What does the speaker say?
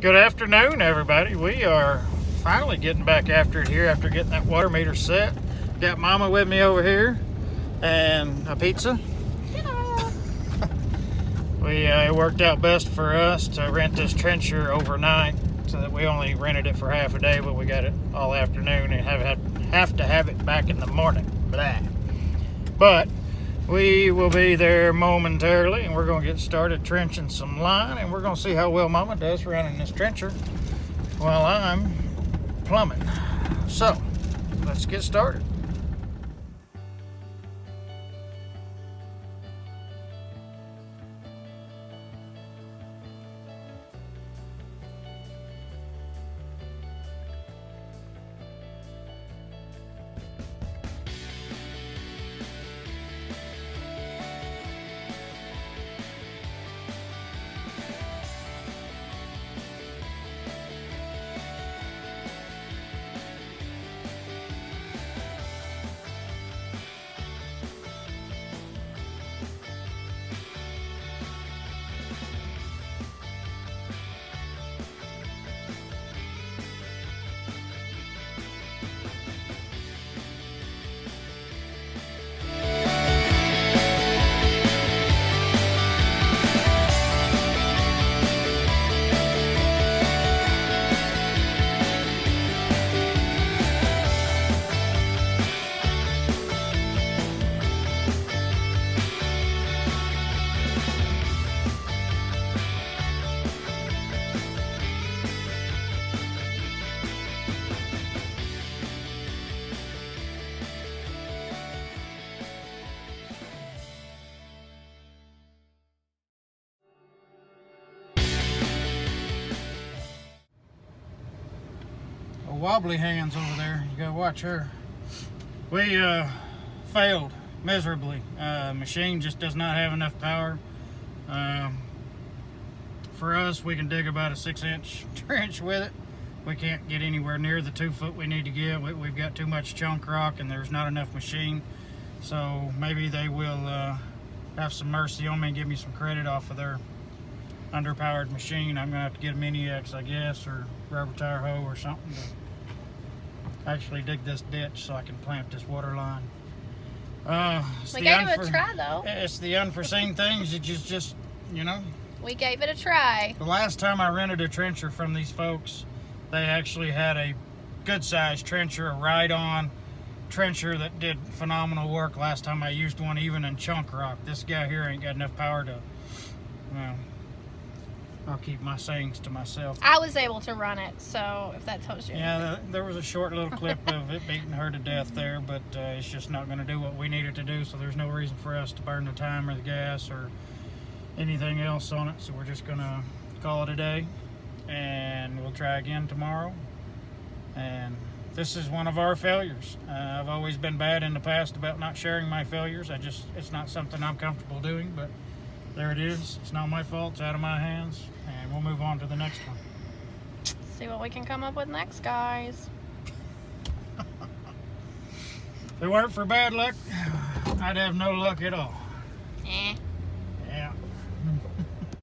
Good afternoon, everybody. We are finally getting back after it here after getting that water meter set. Got Mama with me over here and a pizza. It worked out best for us to rent this trencher overnight so that we only rented it for half a day, but we got it all afternoon and have to have it back in the morning. Blah. But we will be there momentarily, and we're going to get started trenching some line, and we're going to see how well Mama does running this trencher while I'm plumbing. So, let's get started. Wobbly hands over there, you gotta watch her. We failed miserably. Machine just does not have enough power. For us, we can dig about a 6-inch trench with it. We can't get anywhere near the 2 foot we need to get. We've got too much chunk rock and there's not enough machine. So maybe they will have some mercy on me and give me some credit off of their underpowered machine. I'm gonna have to get a mini X, I guess, or rubber tire hoe or something to actually dig this ditch so I can plant this water line. We gave it a try, though. It's the unforeseen things that just, you know. We gave it a try. The last time I rented a trencher from these folks, they actually had a good-sized trencher, a ride-on trencher that did phenomenal work last time I used one, even in chunk rock. This guy here ain't got enough power to, well, I'll keep my sayings to myself. I was able to run it, so if that tells you. Yeah, there was a short little clip of it beating her to death there, but it's just not going to do what we need it to do, so there's no reason for us to burn the time or the gas or anything else on it. So we're just going to call it a day, and we'll try again tomorrow. And this is one of our failures. I've always been bad in the past about not sharing my failures. It's not something I'm comfortable doing, but there it is. It's not my fault. It's out of my hands. And we'll move on to the next one. See what we can come up with next, guys. If it weren't for bad luck, I'd have no luck at all. Eh.